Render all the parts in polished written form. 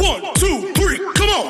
1, 2, 3, come on!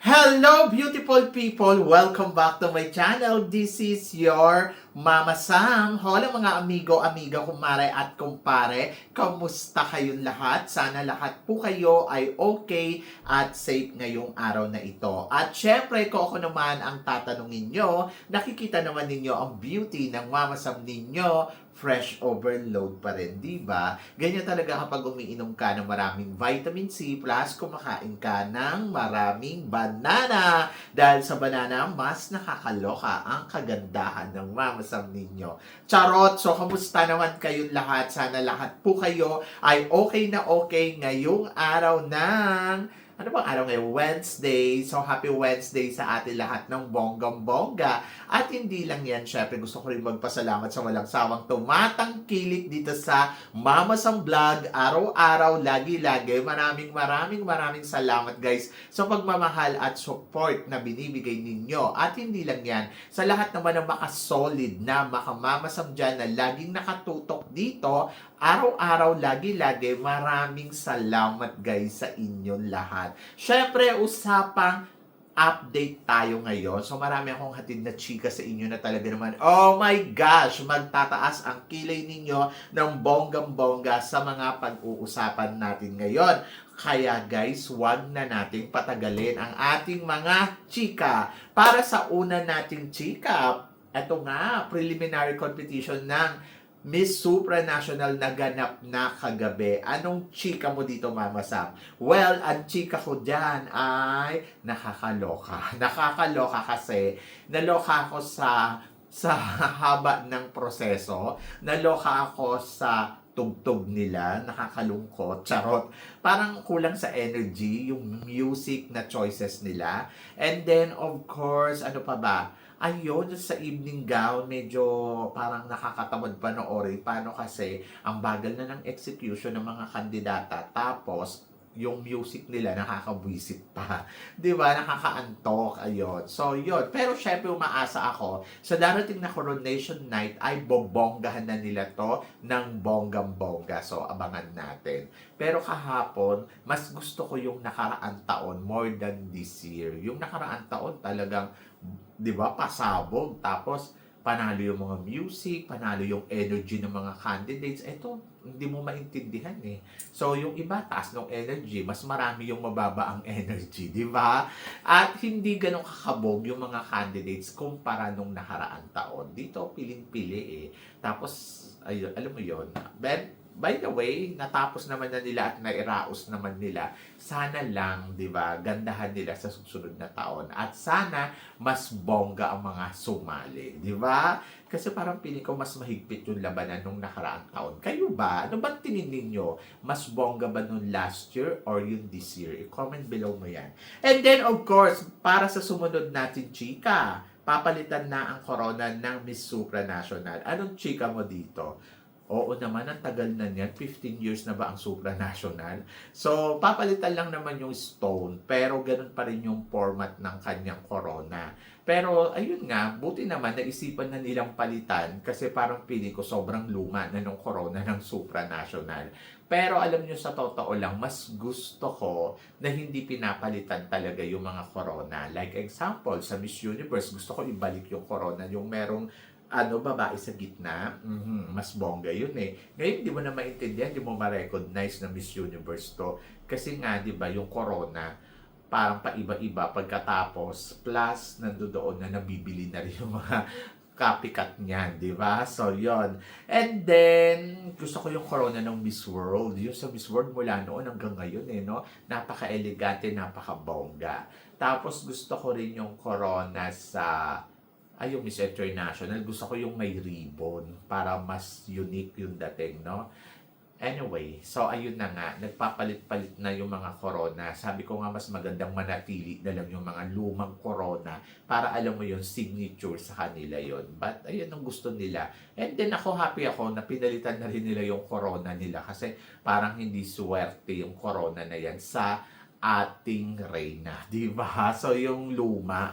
Hello beautiful people! Welcome back to my channel. This is your Mama Sam. Hola mga amigo, amiga, kumare at kumpare. Kamusta kayong lahat? Sana lahat po kayo ay okay at safe ngayong araw na ito. At syempre, kung ako naman ang tatanungin nyo, nakikita naman ninyo ang beauty ng Mama Sam ninyo. Fresh overload pa rin, di ba? Ganyan talaga kapag umiinom ka ng maraming vitamin C plus kumakain ka ng maraming banana. Dahil sa banana, mas nakakaloka ang kagandahan ng Mama Sam ninyo. Charot! So, kamusta naman kayong lahat? Sana lahat po kayo ay okay na okay ngayong araw ng... Ano bang araw ngayon? Wednesday. So, happy Wednesday sa atin lahat ng bonggang-bongga. At hindi lang yan, syempre gusto ko rin magpasalamat sa walang sawang tumatangkilik dito sa Mama Sam Vlog. Araw-araw, lagi-lagi. Maraming salamat guys sa pagmamahal at support na binibigay ninyo. At hindi lang yan, sa lahat naman ng makasolid na Mama Sam dyan na laging nakatutok dito, araw-araw, lagi-lagi, maraming salamat guys sa inyong lahat. Syempre, usapang update tayo ngayon. So, marami akong hatid na chika sa inyo na talaga naman, oh my gosh, magtataas ang kilay ninyo ng bonggang-bongga sa mga pag-uusapan natin ngayon. Kaya guys, wag na nating patagalin ang ating mga chika. Para sa una nating chika, ito nga, preliminary competition ng Miss Supranational na ganap na kagabi. Anong chika mo dito, Mama Sam? Well, ang chika ko dyan ay nakakaloka. Nakakaloka kasi naloka ako sa haba ng proseso. Naloka ako sa tugtog nila, nakakalungkot, charot. Parang kulang sa energy, yung music na choices nila. And then, of course, ano pa ba? Ayun, sa evening gown, medyo parang nakakatamad panoorin. Paano kasi, ang bagal na ng execution ng mga kandidata. Tapos, yung music nila nakakabwisit pa. Di ba? Nakakaantok. Ayun. So, yun. Pero syempre, umaasa ako sa darating na coronation night ay bobonggahan na nila to ng bonggang-bongga. So, abangan natin. Pero kahapon, mas gusto ko yung nakaraan taon more than this year. Yung nakaraan taon talagang, di ba, pasabog. Tapos, panalo yung mga music, panalo yung energy ng mga candidates. Ito, hindi mo maintindihan eh. So, yung iba, taas ng energy, mas marami yung mababa ang energy, di ba? At hindi ganun kakabog yung mga candidates kumpara nung nakaraan taon. Dito, piling-pili eh. Tapos, ayun, alam mo yun, by the way, natapos naman na nila at nairaos naman nila. Sana lang, di ba, gandahan nila sa susunod na taon. At sana, mas bongga ang mga sumali. Di ba? Kasi parang piling ko mas mahigpit yung labanan nung nakaraang taon. Kayo ba? Ano ba tingin ninyo? Mas bongga ba nung last year or yung this year? I-comment below mo yan. And then, of course, para sa sumunod natin, chika, papalitan na ang corona ng Miss Supranational. Anong chika mo dito? Oo naman, ang tagal na niyan. 15 years na ba ang supranational? So, papalitan lang naman yung stone, pero ganun pa rin yung format ng kanyang corona. Pero, ayun nga, buti naman, naisipan na nilang palitan kasi parang pili ko sobrang luma na nung corona ng supranational. Pero alam nyo, sa totoo lang, mas gusto ko na hindi pinapalitan talaga yung mga corona. Like example, sa Miss Universe, gusto ko ibalik yung corona, yung merong babae sa gitna, mas bongga yun eh. Ngayon, di mo na maintindihan, di mo ma-recognize na Miss Universe to. Kasi nga, di ba, yung corona, parang paiba-iba pagkatapos, plus, nandoon na nabibili na rin yung mga copycat niyan, di ba? So, yon. And then, gusto ko yung corona ng Miss World. Yung sa Miss World mula noon hanggang ngayon eh, no? Napaka-elegante, napaka-bongga. Tapos, gusto ko rin yung corona sa yung Miss International, gusto ko yung may ribbon para mas unique yung dating, no? Anyway, so ayun na nga, nagpapalit-palit na yung mga corona. Sabi ko nga, mas magandang manatili na lang yung mga lumang corona para alam mo yung signature sa kanila yon. But ayun ang gusto nila. And then ako, happy ako na pinalitan na rin nila yung corona nila kasi parang hindi swerte yung corona na yan sa ating reyna, di ba? So yung luma,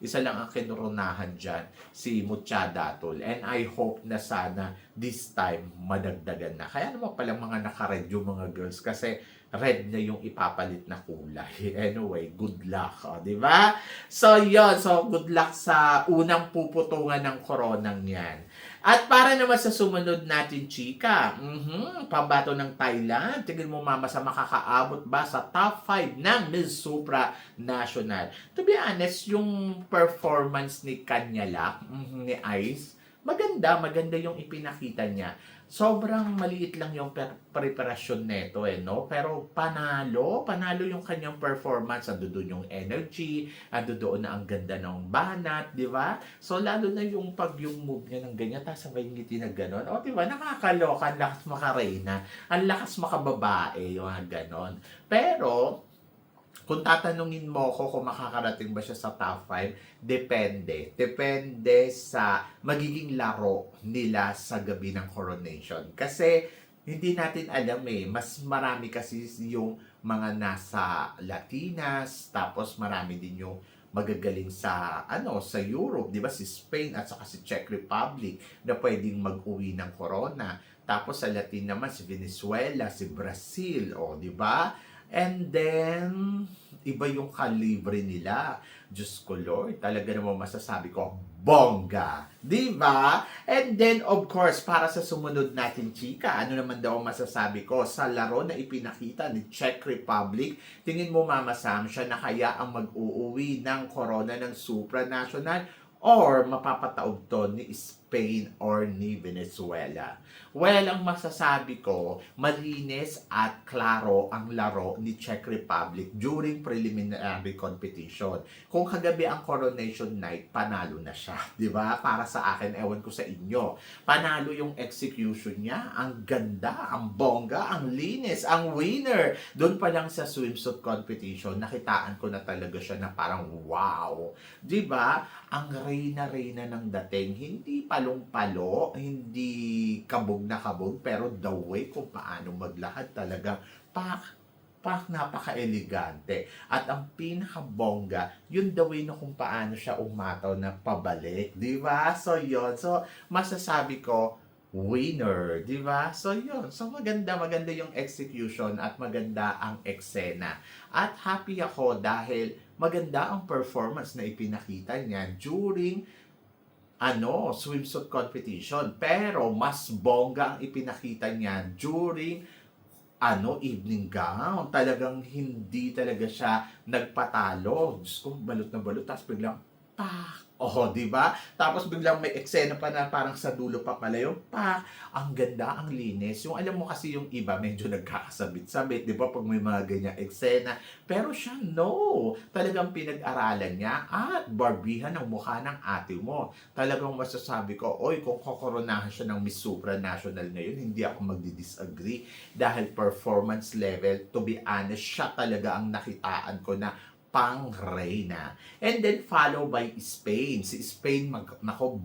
isa lang ang kinoronahan dyan, si Muchadatol. And I hope na sana this time madagdagan na. Kaya naman palang mga naka-red yung mga girls kasi red na yung ipapalit na kulay. Anyway, good luck, di ba? So yon, so good luck sa unang puputungan ng koronang yan. At para naman sa sumunod natin, chika, pambato ng Thailand, tingin mo mama sa makakaabot ba sa top 5 ng Miss Supra National? To be honest, yung performance ni Kanyalak, ni Ice, maganda yung ipinakita niya. Sobrang maliit lang yung preparasyon neto no? Pero panalo yung kanyang performance. Ando doon yung energy, ando doon na ang ganda ng banat, di ba? So lalo na yung yung move niya ng ganyan, tapos sabay ngiti na gano'n. O di ba, nakakaloka, ang lakas makareyna, ang lakas makababae, yung gano'n. Pero, kung tatanungin mo ko kung makakarating ba siya sa top 5, depende. Depende sa magiging laro nila sa gabi ng coronation. Kasi hindi natin alam mas marami kasi yung mga nasa Latinas, tapos marami din yung magagaling sa sa Europe, 'di ba? Si Spain at saka si Czech Republic na pwedeng mag-uwi ng corona. Tapos sa Latin naman si Venezuela, si Brazil, 'di ba? And then, iba yung kalibre nila. Diyos ko Lord, talaga naman masasabi ko, bongga. Diba? And then, of course, para sa sumunod natin, chika, ano naman daw masasabi ko? Sa laro na ipinakita ni Czech Republic, tingin mo Mama Sam, siya na kaya ang mag-uuwi ng corona ng supranational or mapapataog to ni Spain or ni Venezuela? Well, ang masasabi ko, malinis at klaro ang laro ni Czech Republic during preliminary competition. Kung kagabi ang coronation night, panalo na siya. Di ba? Para sa akin, ewan ko sa inyo. Panalo yung execution niya. Ang ganda, ang bongga, ang linis, ang winner. Doon pa lang sa swimsuit competition, nakitaan ko na talaga siya na parang wow. Di ba? Ang reyna-reyna ng dating, hindi palong-palo, hindi kabog na kabog, pero the way kung paano maglakad talaga, napaka-elegante. At ang pinakabongga, yun the way na kung paano siya umataw na pabalik. Di ba? So, yun. So, masasabi ko, winner, di ba? So, yun. So, maganda yung execution at maganda ang eksena. At happy ako dahil maganda ang performance na ipinakita niya during swimsuit competition. Pero mas bongga ang ipinakita niya during evening gown. Talagang hindi talaga siya nagpatalo. Diyos ko, balot na balot. Tapos biglang, di ba? Tapos biglang may eksena pa na parang sa dulo pa pala yung ang ganda, ang linis. Yung alam mo kasi yung iba medyo nagkakasabit-sabit, di ba? Pag may mga ganyang eksena. Pero siya, no. Talagang pinag-aralan niya at barbihan ang mukha ng ate mo. Talagang masasabi ko, kung kokoronahan siya ng Miss Supranational ngayon, hindi ako magdi-disagree. Dahil performance level, to be honest, siya talaga ang nakitaan ko na pang-reyna. And then follow by Spain. Si Spain,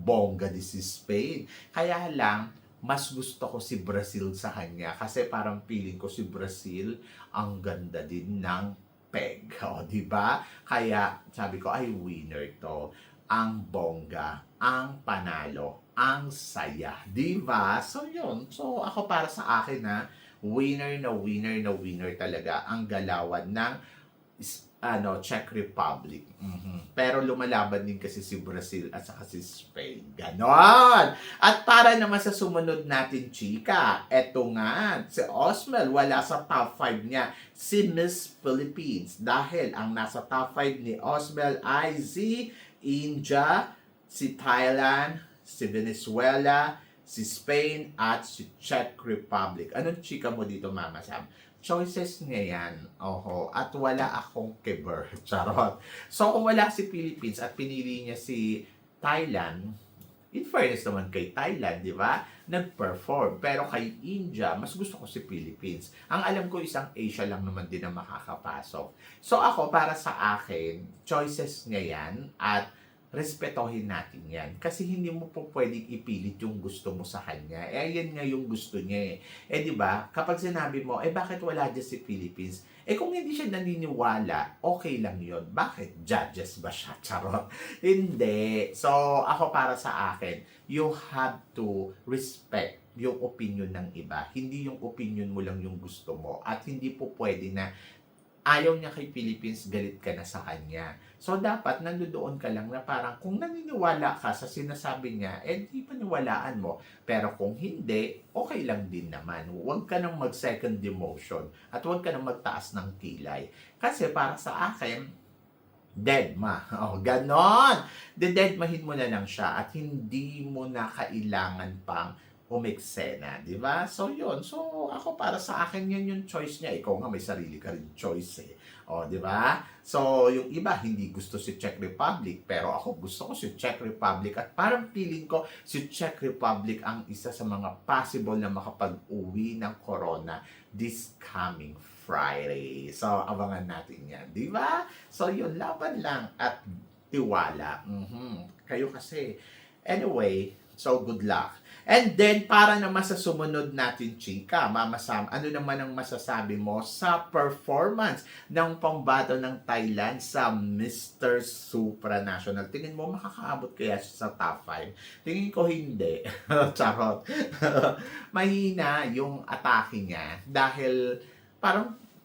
bongga di si Spain. Kaya lang, mas gusto ko si Brazil sa kanya kasi parang feeling ko si Brazil ang ganda din ng peg. Di ba? Kaya sabi ko, ay winner to. Ang bongga, ang panalo, ang saya. Di ba? So yun. So ako para sa akin winner talaga ang galawan ng Czech Republic. Pero lumalaban din kasi si Brazil at saka si Spain. Ganon! At para naman sa sumunod natin, chika, eto nga, si Osmel, wala sa top 5 niya, si Miss Philippines. Dahil ang nasa top 5 ni Osmel ay si India, si Thailand, si Venezuela, si Spain, at si Czech Republic. Anong chika mo dito, Mama Sam? Choices niya yan. At wala akong kiber. Charot. So, kung wala si Philippines at pinili niya si Thailand, in fairness naman kay Thailand, di ba? Nag-perform. Pero kay India, mas gusto ko si Philippines. Ang alam ko, isang Asia lang naman din ang makakapasok. So, ako, para sa akin, choices niya yan. At respetohin natin yan. Kasi hindi mo po pwedeng ipilit yung gusto mo sa kanya. Yan nga yung gusto niya eh. Di ba, kapag sinabi mo, bakit wala dyan si Philippines? Kung hindi siya naniniwala, okay lang yon. Bakit? Judges ba siya? Charot. Hindi. So, ako para sa akin, you have to respect yung opinion ng iba. Hindi yung opinion mo lang yung gusto mo. At hindi po pwede na ayaw niya kay Philippines, galit ka na sa kanya. So, dapat nandoon ka lang na parang kung naniniwala ka sa sinasabi niya, di paniwalaan mo. Pero kung hindi, okay lang din naman. Huwag ka nang mag-second demotion at huwag ka nang magtaas ng kilay. Kasi para sa akin, deadma. Ganon! Deadmahin mo na lang siya at hindi mo na kailangan pang umeksena, di ba? So, yun. So, ako para sa akin, yun yung choice niya. Ikaw nga, may sarili ka rin choice eh. Di ba? So, yung iba, hindi gusto si Czech Republic, pero ako gusto ko si Czech Republic at parang feeling ko si Czech Republic ang isa sa mga possible na makapag-uwi ng corona this coming Friday. So, abangan natin yan, di ba? So, yun, laban lang at tiwala. Kayo kasi. Anyway, so good luck. And then, para naman sa sumunod natin, chika, Mama Sam, ano naman ang masasabi mo sa performance ng pambato ng Thailand sa Mr. Supranational? Tingin mo, makakaabot kaya siya sa top 5? Tingin ko hindi. Charot. Mahina yung atake niya dahil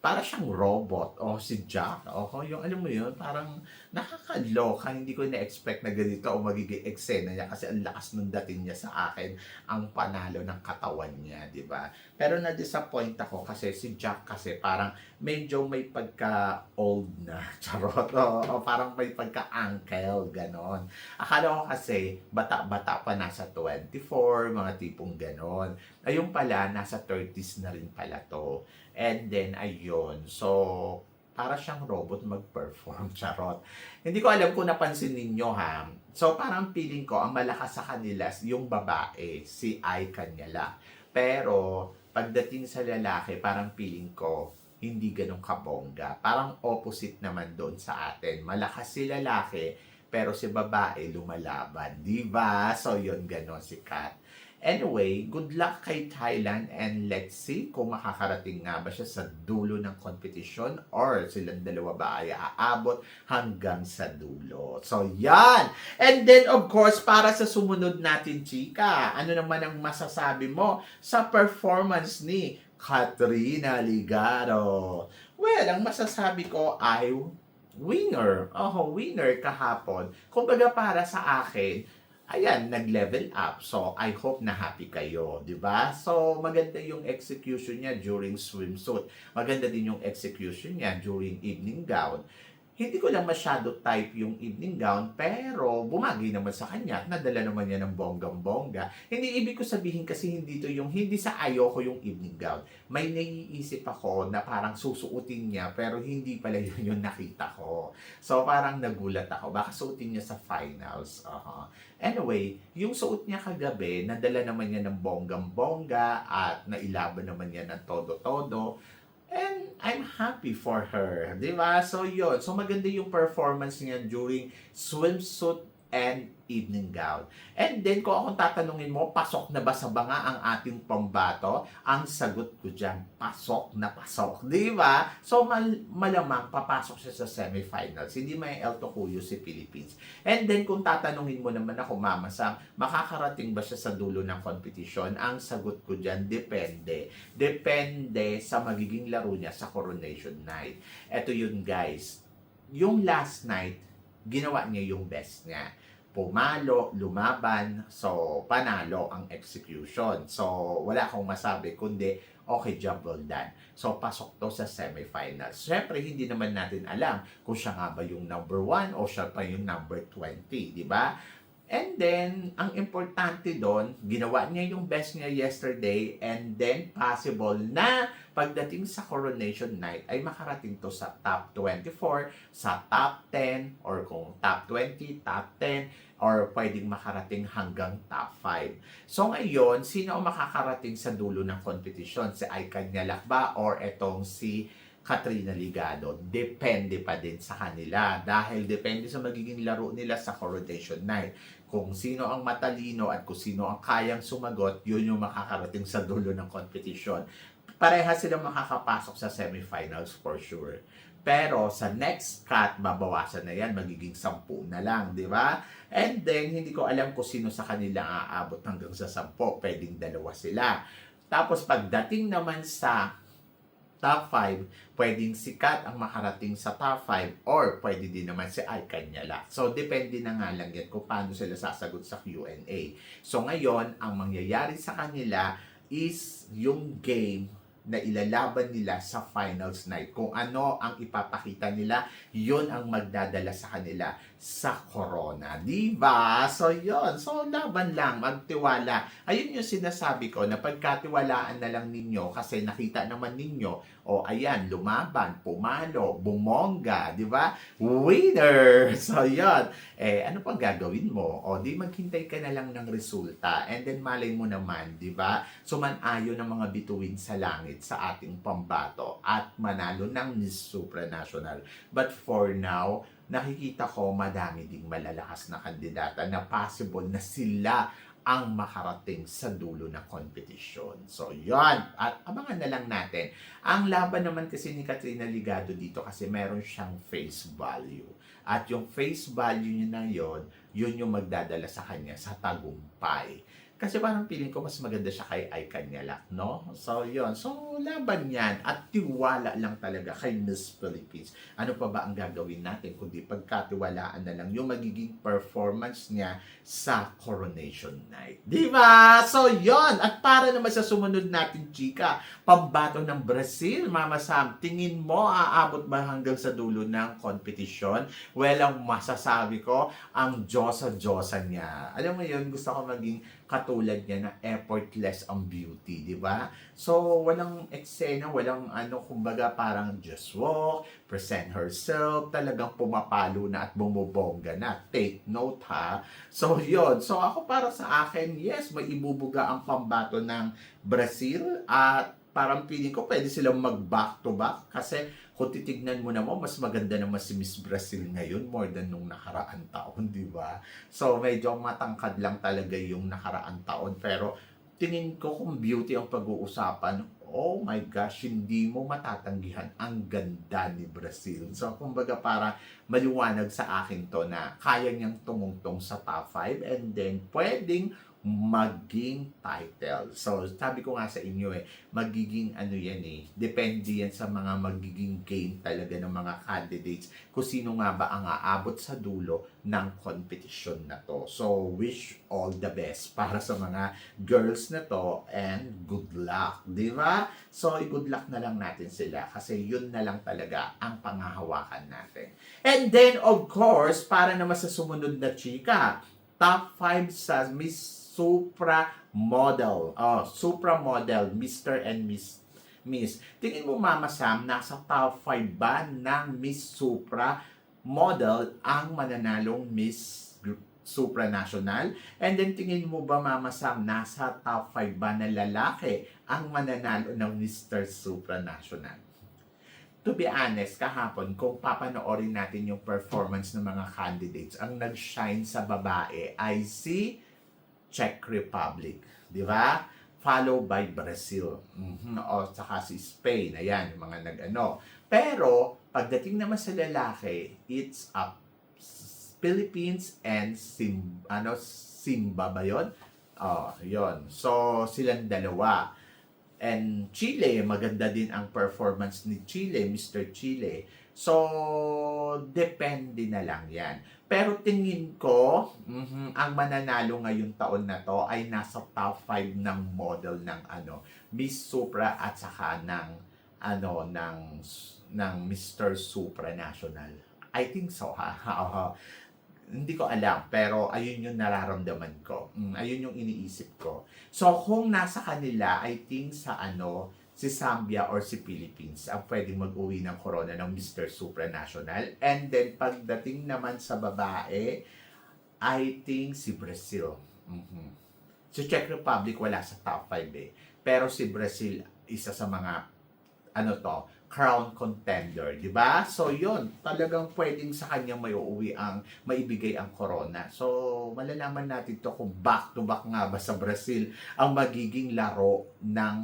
para siyang robot o si Jack. Yung alam mo yun, parang nakakaloka. Hindi ko na-expect na ganito o magiging eksena niya kasi ang lakas ng dating niya sa akin ang panalo ng katawan niya, di ba? Pero na-disappoint ako kasi si Jack kasi parang medyo may pagka-old na. Charot. O parang may pagka-uncle, ganon. Akala ko kasi bata-bata pa nasa 24, mga tipong ganon. Ayun pala, nasa 30s na rin pala to. And then, ayun. So, para siyang robot mag-perform. Charot. Hindi ko alam kung napansin ninyo ha. So, parang feeling ko, ang malakas sa kanila, yung babae, si Ai Kanyala. Pero, pagdating sa lalaki, parang feeling ko, hindi ganun kabongga. Parang opposite naman doon sa atin. Malakas si lalaki, pero si babae lumalaban. Diba? So, yun, ganun si Kat. Anyway, good luck kay Thailand and let's see kung makakarating nga ba siya sa dulo ng competition or silang dalawa ba ay aabot hanggang sa dulo. So, yan! And then, of course, para sa sumunod natin, chika, ano naman ang masasabi mo sa performance ni Katrina Ligado? Well, ang masasabi ko ay winner. Winner kahapon. Kumbaga para sa akin, ayan, nag-level up. So, I hope na happy kayo, di ba? So, maganda yung execution niya during swimsuit. Maganda din yung execution niya during evening gown. Hindi ko lang masyado type yung evening gown, pero bumagay naman sa kanya. Nadala naman niya ng bonggang-bongga. Hindi ibig ko sabihin kasi hindi sa ayoko yung evening gown. May naiisip ako na parang susuotin niya, pero hindi pala yun yung nakita ko. So parang nagulat ako. Baka suotin niya sa finals. Anyway, yung suot niya kagabi, nadala naman niya ng bonggang-bongga at nailaban naman niya ng todo-todo. And I'm happy for her, di ba? So, yun. So, maganda yung performance niya during swimsuit and evening gown. And then, kung akong tatanungin mo, pasok na ba sa banga ang ating pambato? Ang sagot ko dyan, pasok na pasok. Di ba? So, malamang papasok siya sa semifinals. Hindi may El Tocuyo si Philippines. And then, kung tatanungin mo naman ako, Mama Sam, makakarating ba siya sa dulo ng competition? Ang sagot ko dyan, depende. Depende sa magiging laro niya sa Coronation Night. Eto yun, guys. Yung last night, ginawa niya yung best niya. Pumalo, lumaban, so panalo ang execution. So wala akong masabi kundi okay job, well done. So pasok to sa semifinals. Siyempre hindi naman natin alam kung siya nga ba yung number 1 o siya pa yung number 20, di ba? And then, ang importante doon, ginawa niya yung best niya yesterday and then possible na pagdating sa Coronation Night ay makarating to sa top 24, sa top 10, or kung top 20, top 10, or pwedeng makarating hanggang top 5. So ngayon, sino ang makakarating sa dulo ng competition? Si Ai Kanyalak ba or etong si Katrina Ligado. Depende pa din sa kanila dahil depende sa magiging laro nila sa Coronation Night. Kung sino ang matalino at kung sino ang kayang sumagot, yun yung makakarating sa dulo ng competition. Pareha silang makakapasok sa semifinals for sure. Pero sa next cut, babawasan na yan, magiging 10 na lang, di ba? And then, hindi ko alam kung sino sa kanila aabot hanggang sa 10, pwedeng 2 sila. Tapos pagdating naman sa top 5, pwedeng si Kat ang makarating sa top 5 or pwede din naman si Ay Kanyala. So, depende na nga lang yan kung paano sila sasagot sa Q&A. So, ngayon, ang mangyayari sa kanila is yung game na ilalaban nila sa finals night. Kung ano ang ipapakita nila, yun ang magdadala sa kanila sa corona. Diba? So, yun. So, laban lang. Magtiwala. Ayun yung sinasabi ko na pagkatiwalaan na lang ninyo kasi nakita naman ninyo, o ayan, lumaban, pumalo, bumongga, di ba? Winner! So, yun. Ano pang gagawin mo? O, di maghintay ka na lang ng resulta. And then, malay mo naman, di ba? Sumanayo ng mga bituin sa langit sa ating pambato at manalo ng Miss Supranational. But for now, nakikita ko madami ding malalakas na kandidata na possible na sila ang makarating sa dulo ng competition. So, yon. At abangan na lang natin. Ang laban naman kasi ni Katrina Ligado dito kasi meron siyang face value. At yung face value niya na yon, yun yung magdadala sa kanya sa tagumpay. Kasi parang feeling ko mas maganda siya kay Ay Kanyala, no? So, yun. So, laban yan. At tiwala lang talaga kay Miss Philippines. Ano pa ba ang gagawin natin kundi pagkatiwalaan na lang yung magiging performance niya sa Coronation Night. Di ba? So, yun. At para naman sa sumunod natin, chika, pambato ng Brazil, Mama Sam, tingin mo aabot ba hanggang sa dulo ng competition? Well, ang masasabi ko, ang Diyosa-Diyosa niya. Alam mo yun, gusto ko maging katulad niya na effortless ang beauty, di ba? So, walang eksena, walang kumbaga parang just walk, present herself, talagang pumapalo na at bumubongga na. Take note, ha? So, yun. So, ako para sa akin, yes, may ibubuga ang pambato ng Brazil at parang feeling ko pwede silang mag-back to back kasi kung titignan mo naman, mas maganda naman si Miss Brazil ngayon more than nung nakaraan taon, di ba? So, medyo matangkad lang talaga yung nakaraan taon. Pero, tingin ko kung beauty ang pag-uusapan, oh my gosh, hindi mo matatanggihan ang ganda ni Brazil. So, kumbaga para maliwanag sa akin to na kaya niyang tumungtong sa top 5 and then pwedeng maging title. So, sabi ko nga sa inyo magiging yan depende yan sa mga magiging game talaga ng mga candidates kung sino nga ba ang aabot sa dulo ng competition na to. So, wish all the best para sa mga girls na to and good luck, di ba? So, good luck na lang natin sila kasi yun na lang talaga ang pangahawakan natin. And then, of course, para naman sa sumunod na chika, top 5 sa Miss Supra Model. Supra Model, Mr. and Miss. Tingin mo, Mama Sam, nasa top 5 ba ng Miss Supra Model ang mananalong Miss Supranational? And then, tingin mo ba, Mama Sam, nasa top 5 ba na lalaki ang mananalo ng Mr. Supranational? To be honest, kahapon, kung papanoorin natin yung performance ng mga candidates, ang nag-shine sa babae ay si Czech Republic, di ba? Followed by Brazil. O saka si Spain. Ayan, yung mga nag-ano. Pero, pagdating naman sa lalaki, it's up Philippines and Simba ba yun? Yun. So, silang dalawa. And Chile, maganda din ang performance ni Chile, Mr. Chile. So, depende na lang yan. Pero tingin ko, ang mananalo ngayong taon na to ay nasa top 5 ng model ng Miss Supra at saka ng Mr. Supranational. I think so, ha? Hindi ko alam, pero ayun yung nararamdaman ko. Ayun yung iniisip ko. So, kung nasa kanila, I think sa si Zambia or si Philippines ang pwedeng mag-uwi ng corona ng Mr. Supranational. And then, pagdating naman sa babae, I think si Brazil. Si Czech Republic wala sa top 5 Pero si Brazil, isa sa mga, crown contender, di ba? So yun, talagang pwedeng sa kanya maibigay ang corona. So malalaman natin to kung back-to-back nga ba sa Brazil ang magiging laro ng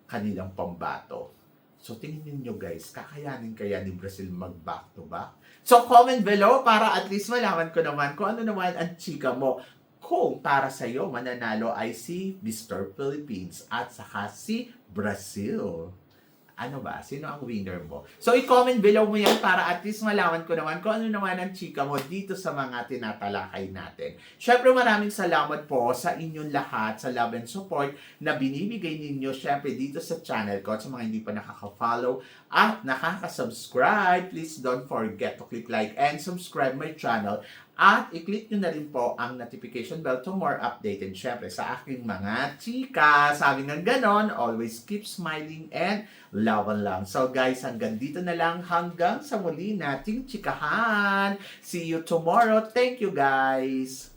kanilang pambato. So tingin niyo guys, kakayanin kaya ni Brazil mag back-to-back? So comment below para at least malaman ko naman kung ano naman ang chika mo. Kung para sa iyo mananalo ay si Mr. Philippines at saka si Brazil. Ano ba? Sino ang winner mo? So, i-comment below mo yan para at least malaman ko naman kung ano naman ang chika mo dito sa mga tinatalakay natin. Syempre, maraming salamat po sa inyong lahat sa love and support na binibigay ninyo syempre dito sa channel ko. At sa mga hindi pa nakaka-follow at nakaka-subscribe, please don't forget to click like and subscribe my channel. At i-click nyo na rin po ang notification bell to more updated syempre sa aking mga chika. Sabi nga ganon, always keep smiling and laban lang. So guys, hanggang dito na lang. Hanggang sa muli nating chikahan. See you tomorrow. Thank you guys.